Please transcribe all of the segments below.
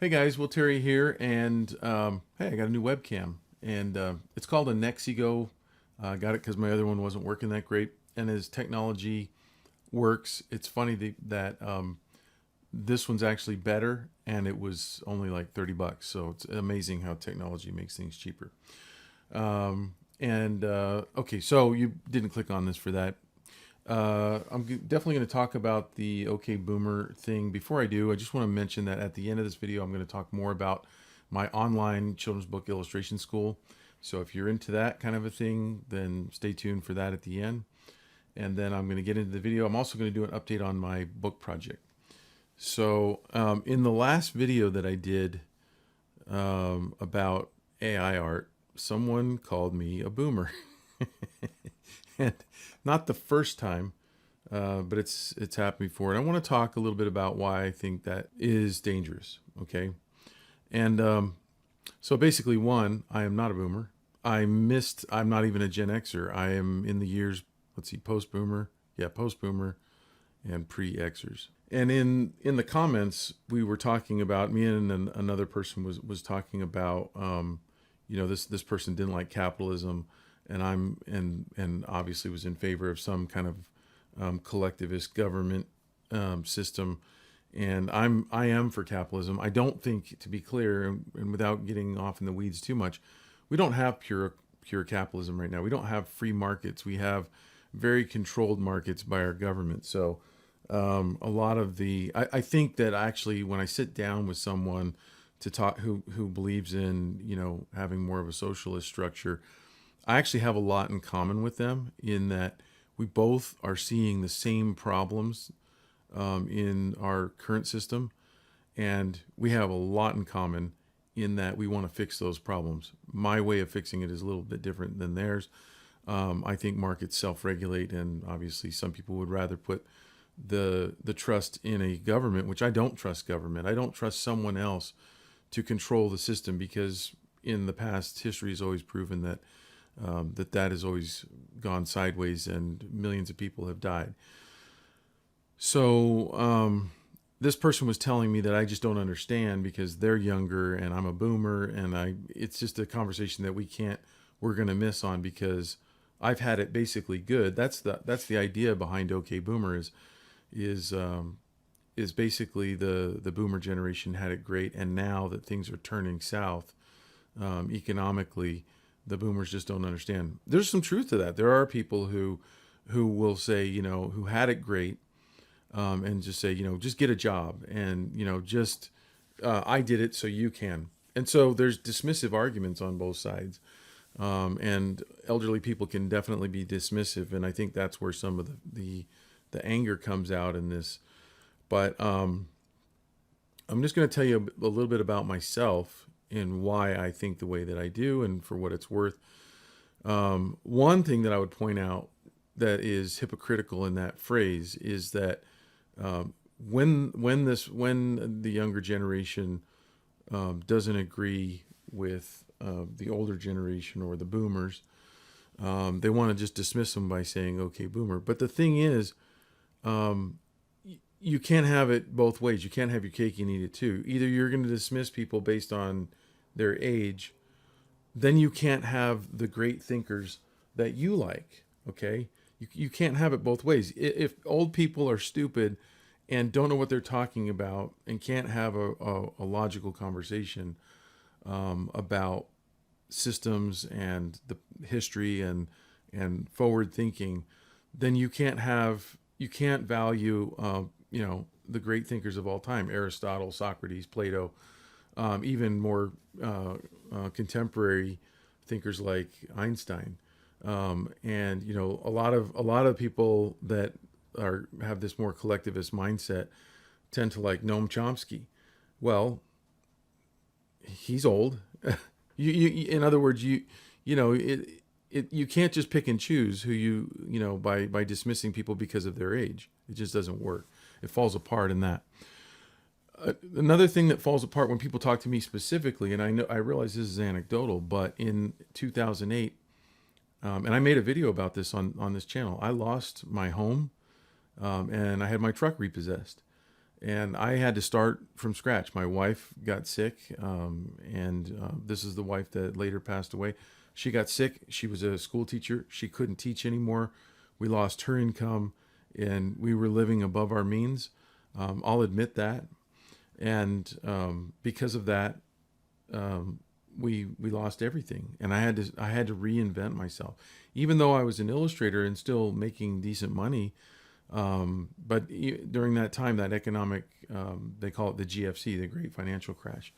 Hey guys, Will Terry here, and hey, I got a new webcam, and it's called a Nexigo. I got it because my other one wasn't working that great, and as technology works, it's funny that this one's actually better, and it was only like $30, so it's amazing how technology makes things cheaper. And okay, so you didn't click on this for that. Definitely going to talk about the OK Boomer thing. Before I do, I just want to mention that at the end of this video, I'm going to talk more about my online children's book illustration school. So if you're into that kind of a thing, then stay tuned for that at the end. And then I'm going to get into the video. I'm also going to do an update on my book project. So in the last video that I did about AI art, someone called me a boomer. And not the first time, but it's happened before. And I want to talk a little bit about why I think that is dangerous. Okay, and so basically, one, I am not a boomer. I'm not even a Gen Xer. I am in the years. Let's see, post boomer. Yeah, post boomer and pre Xers. And in the comments, we were talking about me and another person was talking about this person didn't like capitalism, and and obviously was in favor of some kind of collectivist government system. And I am for capitalism. I don't think, to be clear, and without getting off in the weeds too much, we don't have pure capitalism right now. We don't have free markets. We have very controlled markets by our government. So a lot of I think that actually when I sit down with someone to talk who believes in having more of a socialist structure, I actually have a lot in common with them in that we both are seeing the same problems in our current system, and we have a lot in common in that we want to fix those problems. My way of fixing it is a little bit different than theirs. I think markets self-regulate, and obviously some people would rather put the trust in a government, which I don't trust government. I don't trust someone else to control the system, because in the past, history has always proven that that has always gone sideways and millions of people have died. So this person was telling me that I just don't understand because they're younger and I'm a boomer, and it's just a conversation that we're going to miss on, because I've had it basically good. That's the idea behind OK Boomer is basically the boomer generation had it great, and now that things are turning south economically, the boomers just don't understand. There's some truth to that. There are people who will say, who had it great, and just say, just get a job, and just I did it, so you can. And so there's dismissive arguments on both sides, and elderly people can definitely be dismissive, and I think that's where some of the anger comes out in this. But I'm just going to tell you a little bit about myself and why I think the way that I do, and for what it's worth. One thing that I would point out that is hypocritical in that phrase is that when the younger generation doesn't agree with the older generation or the boomers, they want to just dismiss them by saying "Okay, boomer." But the thing is, you can't have it both ways. You can't have your cake and eat it too. Either you're going to dismiss people based on their age, then you can't have the great thinkers that you like. Okay, you can't have it both ways. If old people are stupid and don't know what they're talking about and can't have a logical conversation about systems and the history and forward thinking, then you can't value the great thinkers of all time: Aristotle, Socrates, Plato, even more contemporary thinkers like Einstein. And a lot of people that have this more collectivist mindset tend to like Noam Chomsky. Well, he's old. In other words, you can't just pick and choose who by dismissing people because of their age. It just doesn't work. It falls apart in that. Another thing that falls apart when people talk to me specifically, and I realize this is anecdotal, but in 2008, and I made a video about this on this channel, I lost my home, and I had my truck repossessed. and I had to start from scratch. My wife got sick, and this is the wife that later passed away. She got sick. She was a school teacher. She couldn't teach anymore. We lost her income, and we were living above our means. I'll admit that. And because of that, we lost everything, and I had to reinvent myself. Even though I was an illustrator and still making decent money, but during that time, that economic, they call it the GFC, the Great Financial Crash.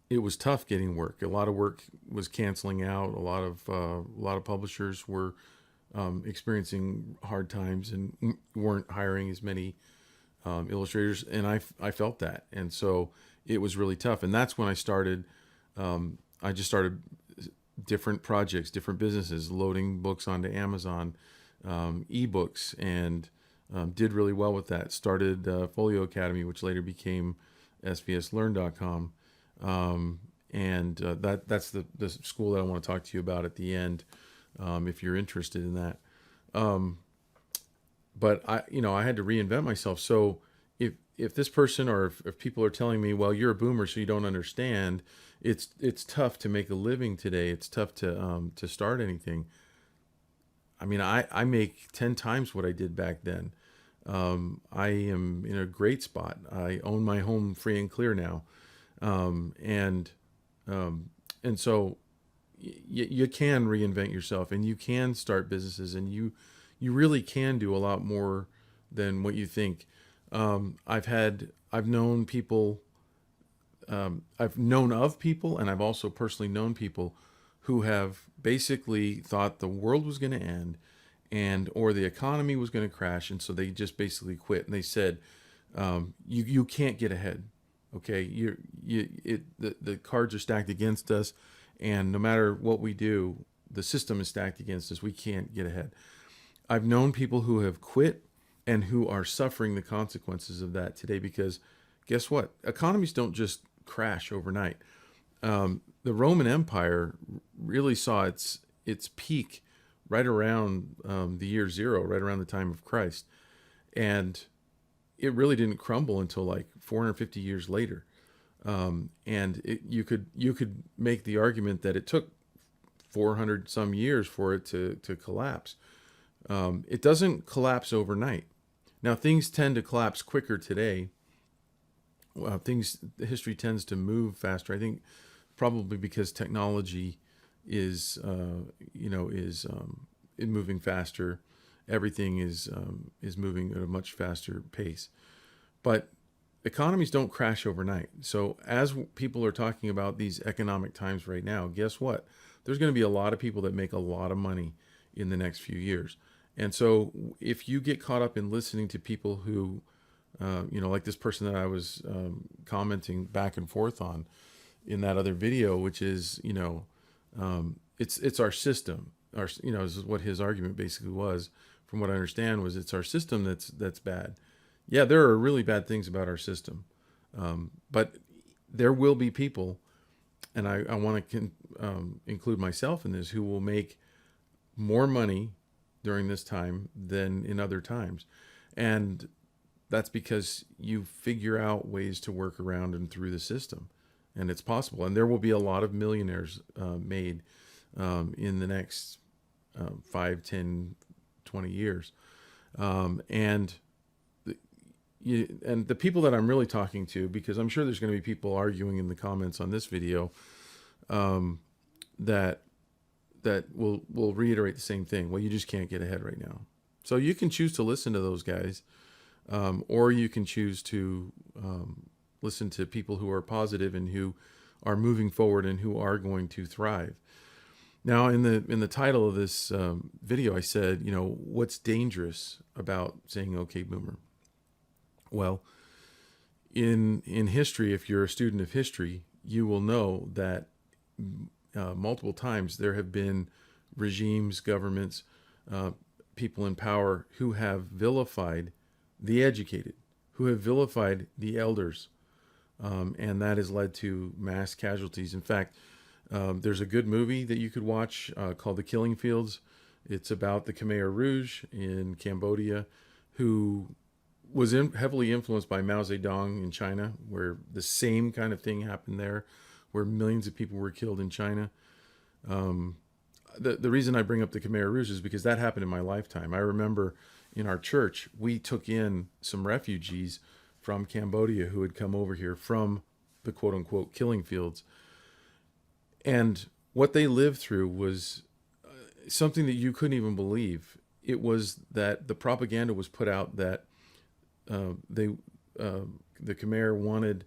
It was tough getting work. A lot of work was canceling out. A lot of publishers were experiencing hard times and weren't hiring as many illustrators, and I felt that, and so it was really tough. And that's when I started. I just started different projects, different businesses, loading books onto Amazon, ebooks, and did really well with that. Started Folio Academy, which later became svslearn.com. And that's the school that I want to talk to you about at the end, if you're interested in that. But I had to reinvent myself. So if this person, or if people are telling me, well, you're a boomer, so you don't understand, it's tough to make a living today. It's tough to start anything. I mean, I make 10 times what I did back then. I am in a great spot. I own my home free and clear now. And so you can reinvent yourself, and you can start businesses, and you really can do a lot more than what you think. I've known people, I've known of people, and I've also personally known people who have basically thought the world was going to end, or the economy was going to crash, and so they just basically quit. And they said, you can't get ahead. Okay, the cards are stacked against us, and no matter what we do, the system is stacked against us. We can't get ahead. I've known people who have quit and who are suffering the consequences of that today, because guess what? Economies don't just crash overnight. The Roman Empire really saw its peak right around the year zero, right around the time of Christ, and it really didn't crumble until like 450 years later. You could make the argument that it took 400 some years for it to collapse. It doesn't collapse overnight. Now, things tend to collapse quicker today. History tends to move faster. I think probably because technology is moving faster. Everything is moving at a much faster pace. But economies don't crash overnight. So as people are talking about these economic times right now, guess what? There's going to be a lot of people that make a lot of money in the next few years. And so if you get caught up in listening to people who, like this person that I was commenting back and forth on in that other video, which is, it's our system. This is what his argument basically was, from what I understand, was it's our system that's bad. Yeah, there are really bad things about our system. But there will be people, and I want to include myself in this, who will make more money during this time than in other times. And that's because you figure out ways to work around and through the system. And it's possible. And there will be a lot of millionaires made in the next 5, 10, 20 years. And the people that I'm really talking to, because I'm sure there's going to be people arguing in the comments on this video, that will reiterate the same thing. Well, you just can't get ahead right now. So you can choose to listen to those guys, or you can choose to listen to people who are positive and who are moving forward and who are going to thrive. Now, in the title of this video, I said, what's dangerous about saying "Okay, Boomer"? Well, in history, if you're a student of history, you will know that multiple times there have been regimes, governments, people in power who have vilified the educated, who have vilified the elders, and that has led to mass casualties. In fact, there's a good movie that you could watch called The Killing Fields. It's about the Khmer Rouge in Cambodia, who was heavily influenced by Mao Zedong in China, where the same kind of thing happened there, where millions of people were killed in China. The reason I bring up the Khmer Rouge is because that happened in my lifetime. I remember in our church, we took in some refugees from Cambodia who had come over here from the quote unquote killing fields. And what they lived through was something that you couldn't even believe. It was that the propaganda was put out that they, the Khmer wanted,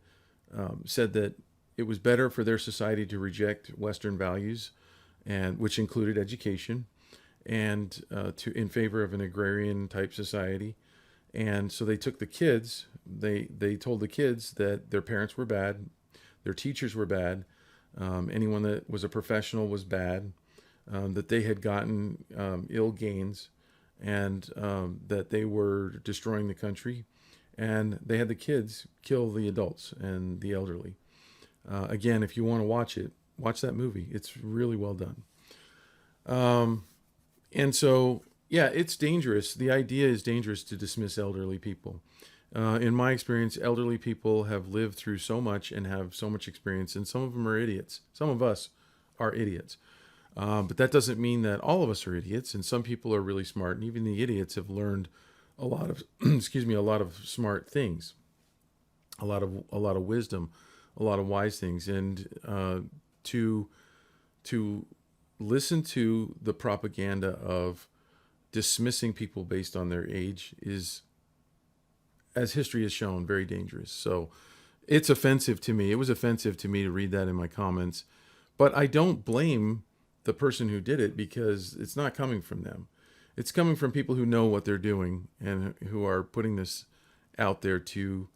said that it was better for their society to reject Western values, and which included education, and in favor of an agrarian type society. And so they took the kids. They told the kids that their parents were bad, their teachers were bad, anyone that was a professional was bad, that they had gotten ill gains, and that they were destroying the country. And they had the kids kill the adults and the elderly. Again, if you want to watch it, watch that movie. It's really well done. And so, yeah, it's dangerous. The idea is dangerous to dismiss elderly people. In my experience, elderly people have lived through so much and have so much experience, and some of them are idiots. Some of us are idiots. But that doesn't mean that all of us are idiots, and some people are really smart, and even the idiots have learned a lot of, excuse me, a lot of smart things, a lot of wisdom, a lot of wise things, and to listen to the propaganda of dismissing people based on their age is, as history has shown, very dangerous. So it's offensive to me. It was offensive to me to read that in my comments, but I don't blame the person who did it because it's not coming from them. It's coming from people who know what they're doing and who are putting this out there to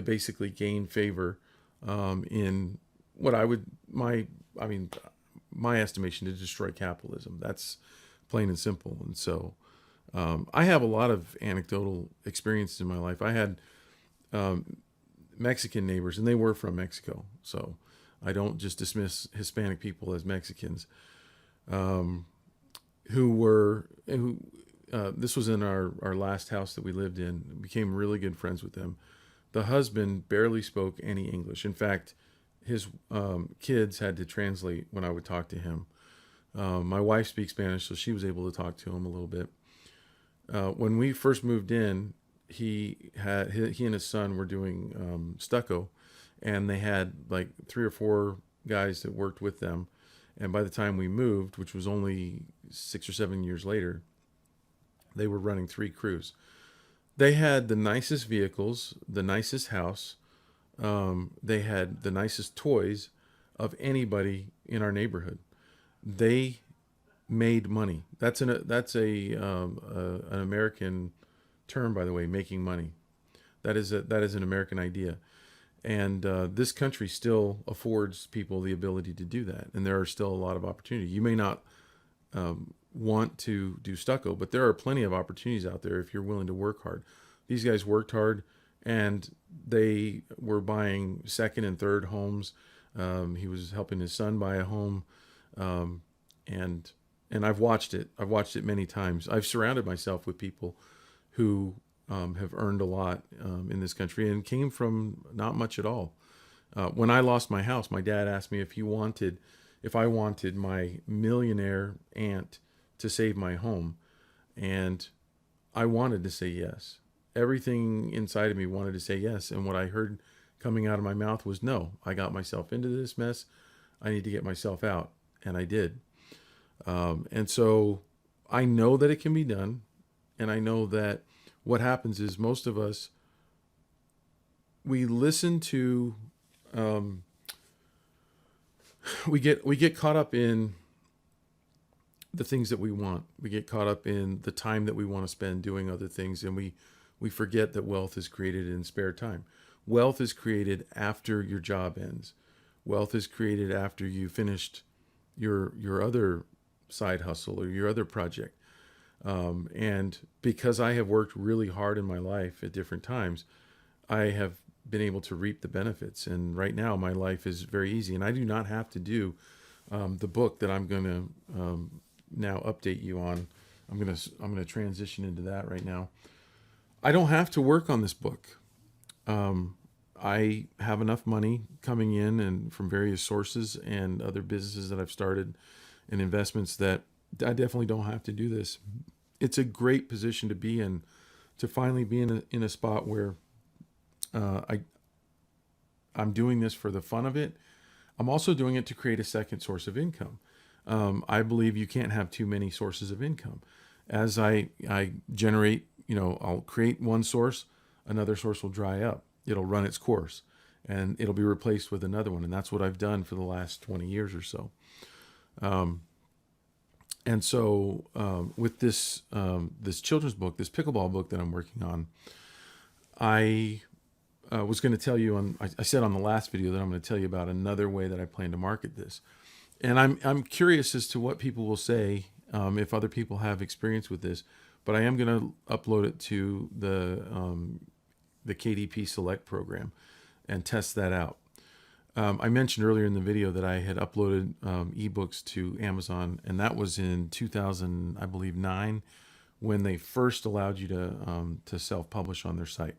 basically gain favor in what my estimation, to destroy capitalism. That's plain and simple. And so I have a lot of anecdotal experiences in my life. I had Mexican neighbors, and they were from Mexico. So I don't just dismiss Hispanic people as Mexicans. This was in our last house that we lived in. We became really good friends with them. The husband barely spoke any English. In fact, his kids had to translate when I would talk to him. My wife speaks Spanish, so she was able to talk to him a little bit. When we first moved in, he and his son were doing stucco, and they had like 3 or 4 guys that worked with them. And by the time we moved, which was only 6 or 7 years later, they were running 3 crews. They had the nicest vehicles, the nicest house. They had the nicest toys of anybody in our neighborhood. They made money. That's an American term, by the way, making money. That is an American idea. And this country still affords people the ability to do that. And there are still a lot of opportunity. You may not want to do stucco, but there are plenty of opportunities out there if you're willing to work hard. These guys worked hard, and they were buying second and third homes. He was helping his son buy a home. And I've watched it. I've watched it many times. I've surrounded myself with people who have earned a lot in this country and came from not much at all. When I lost my house, my dad asked me if I wanted my millionaire aunt to save my home, and I wanted to say yes. Everything inside of me wanted to say yes, and what I heard coming out of my mouth was no. I got myself into this mess. I need to get myself out, and I did. And so I know that it can be done, and I know that what happens is most of us, we listen to, we get caught up in the things that we want. We get caught up in the time that we want to spend doing other things, and we forget that wealth is created in spare time. Wealth is created after your job ends. Wealth is created after you finished your other side hustle or your other project. And because I have worked really hard in my life at different times, I have been able to reap the benefits. And right now my life is very easy, and I do not have to do the book that I'm going to now update you on. I'm going to transition into that right now. I don't have to work on this book. I have enough money coming in and from various sources and other businesses that I've started and investments that I definitely don't have to do this. It's a great position to be in, to finally be in a spot where I'm doing this for the fun of it. I'm also doing it to create a second source of income. I believe you can't have too many sources of income. As I generate, I'll create one source, another source will dry up. It'll run its course and it'll be replaced with another one. And that's what I've done for the last 20 years or so. And so with this children's book, this pickleball book that I'm working on, I was going to tell you I said on the last video that I'm going to tell you about another way that I plan to market this. And I'm curious as to what people will say if other people have experience with this, but I am going to upload it to the KDP Select program and test that out. I mentioned earlier in the video that I had uploaded ebooks to Amazon, and that was in 2000, I believe, 9, when they first allowed you to self-publish on their site.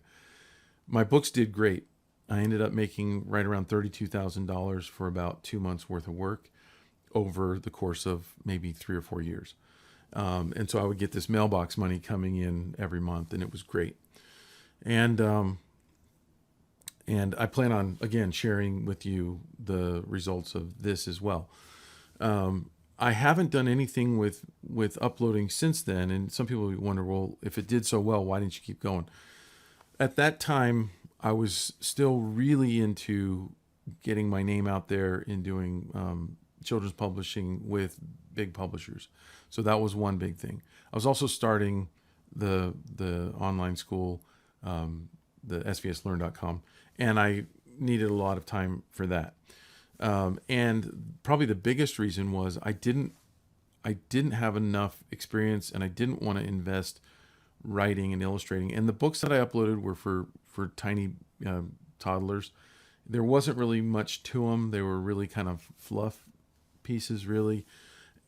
My books did great. I ended up making right around $32,000 for about 2 months worth of work over the course of maybe 3 or 4 years. And so I would get this mailbox money coming in every month, and it was great. And I plan on, again, sharing with you the results of this as well. I haven't done anything with uploading since then, and some people wonder, well, if it did so well, why didn't you keep going? At that time, I was still really into getting my name out there in doing children's publishing with big publishers. So that was one big thing. I was also starting the online school, the svslearn.com, and I needed a lot of time for that. And probably the biggest reason was I didn't have enough experience, and I didn't want to invest writing and illustrating. And the books that I uploaded were for tiny toddlers. There wasn't really much to them. They were really kind of fluff pieces, really,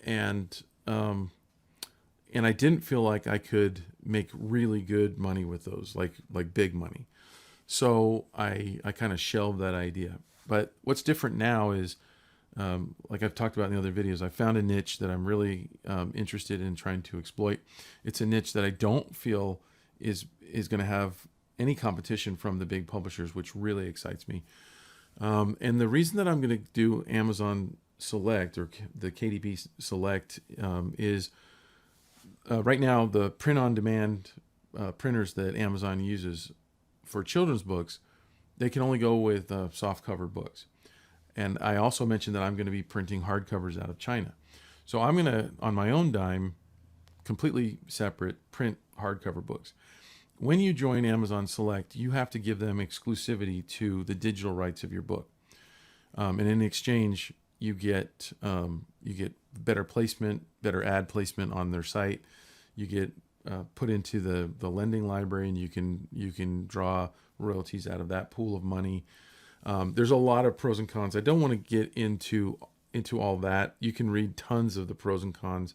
and I didn't feel like I could make really good money with those, like big money. So I kind of shelved that idea. But what's different now is, like I've talked about in the other videos, I found a niche that I'm really interested in trying to exploit. It's a niche that I don't feel is going to have any competition from the big publishers, which really excites me. And the reason that I'm going to do Amazon Select, or the KDP Select, is right now the print-on-demand printers that Amazon uses for children's books, they can only go with softcover books. And I also mentioned that I'm going to be printing hardcovers out of China. So I'm going to, on my own dime, completely separate, print hardcover books. When you join Amazon Select, you have to give them exclusivity to the digital rights of your book. And in exchange, you get better placement, better ad placement on their site. You get put into the lending library, and you can draw royalties out of that pool of money. There's a lot of pros and cons. I don't want to get into all that. You can read tons of the pros and cons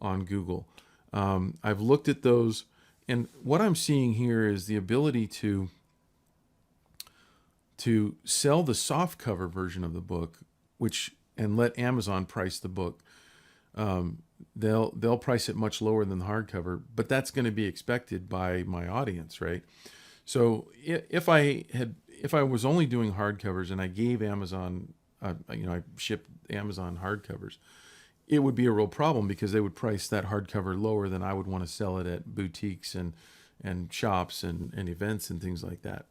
on Google. I've looked at those, and what I'm seeing here is the ability to sell the softcover version of the book, and let Amazon price the book. They'll price it much lower than the hardcover, but that's going to be expected by my audience, right? So if I was only doing hardcovers and I gave Amazon, I shipped Amazon hardcovers, it would be a real problem, because they would price that hardcover lower than I would want to sell it at boutiques and shops and events and things like that.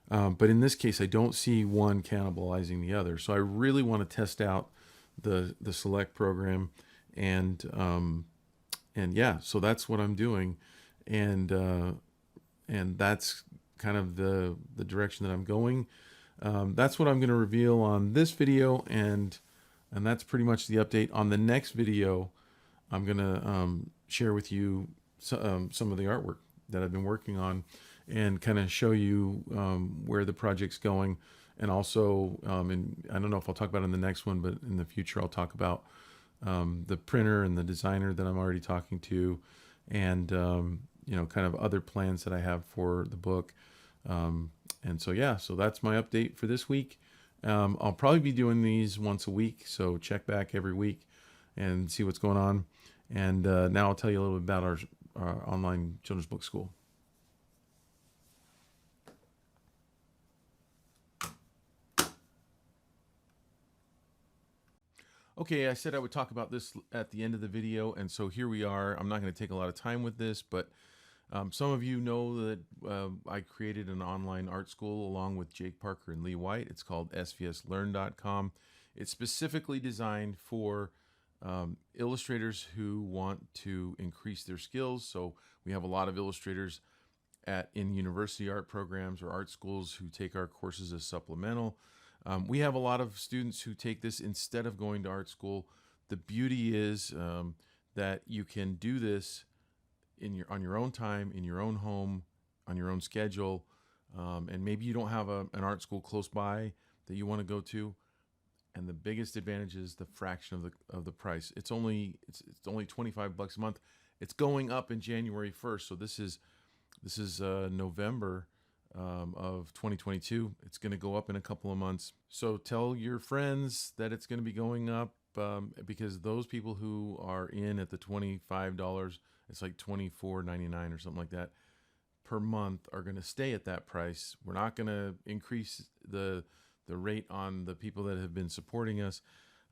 But in this case, I don't see one cannibalizing the other. So I really want to test out the Select program, and yeah, so that's what I'm doing, and that's kind of the direction that I'm going. That's what I'm going to reveal on this video, and that's pretty much the update. On the next video, I'm going to share with you some of the artwork that I've been working on, and kind of show you where the project's going. And also, and I don't know if I'll talk about it in the next one, but in the future I'll talk about the printer and the designer that I'm already talking to, and kind of other plans that I have for the book. And so, yeah, so that's my update for this week. I'll probably be doing these once a week, so check back every week and see what's going on. And now I'll tell you a little bit about our online children's book school. Okay, I said I would talk about this at the end of the video, and so here we are. I'm not going to take a lot of time with this, but some of you know that I created an online art school along with Jake Parker and Lee White. It's called svslearn.com. It's specifically designed for illustrators who want to increase their skills. So we have a lot of illustrators in university art programs or art schools who take our courses as supplemental. We have a lot of students who take this instead of going to art school. The beauty is that you can do this on your own time, in your own home, on your own schedule, and maybe you don't have an art school close by that you want to go to. And the biggest advantage is the fraction of the price. It's only $25 a month. It's going up in January 1st. So this is November of 2022. It's going to go up in a couple of months. So tell your friends that it's going to be going up because those people who are in at the $25, it's like $24.99 or something like that per month, are going to stay at that price. We're not going to increase the rate on the people that have been supporting us,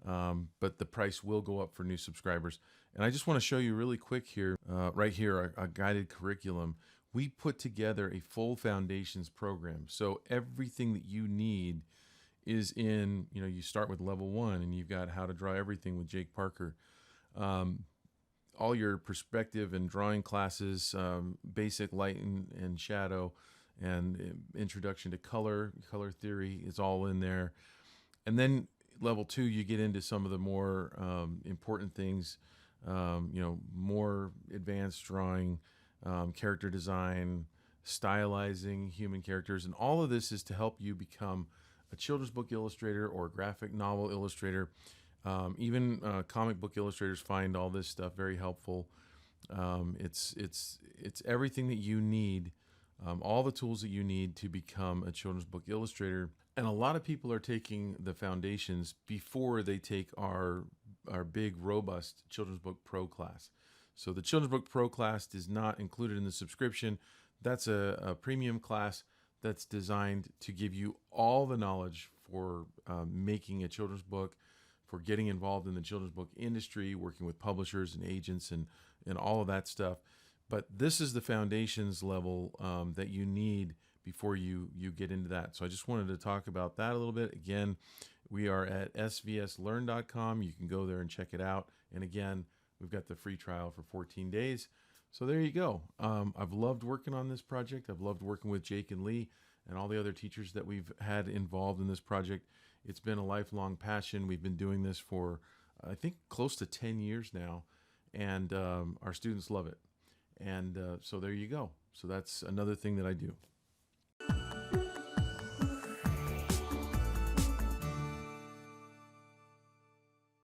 but the price will go up for new subscribers. And I just want to show you really quick here, right here, a guided curriculum. We put together a full foundations program. So everything that you need is in, you start with level 1 and you've got how to draw everything with Jake Parker. All your perspective and drawing classes, basic light and shadow, and introduction to color theory is all in there. And then level 2, you get into some of the more important things, more advanced drawing, character design, stylizing human characters. And all of this is to help you become a children's book illustrator or a graphic novel illustrator. Even comic book illustrators find all this stuff very helpful. It's everything that you need, all the tools that you need to become a children's book illustrator. And a lot of people are taking the foundations before they take our big, robust Children's Book Pro class. So the Children's Book Pro class is not included in the subscription. That's a premium class that's designed to give you all the knowledge for making a children's book, for getting involved in the children's book industry, working with publishers and agents and all of that stuff. But this is the foundations level that you need before you get into that. So I just wanted to talk about that a little bit. Again, we are at svslearn.com. You can go there and check it out. And again, we've got the free trial for 14 days. So there you go. I've loved working on this project. I've loved working with Jake and Lee and all the other teachers that we've had involved in this project. It's been a lifelong passion. We've been doing this for, I think, close to 10 years now. And our students love it. And so there you go. So that's another thing that I do.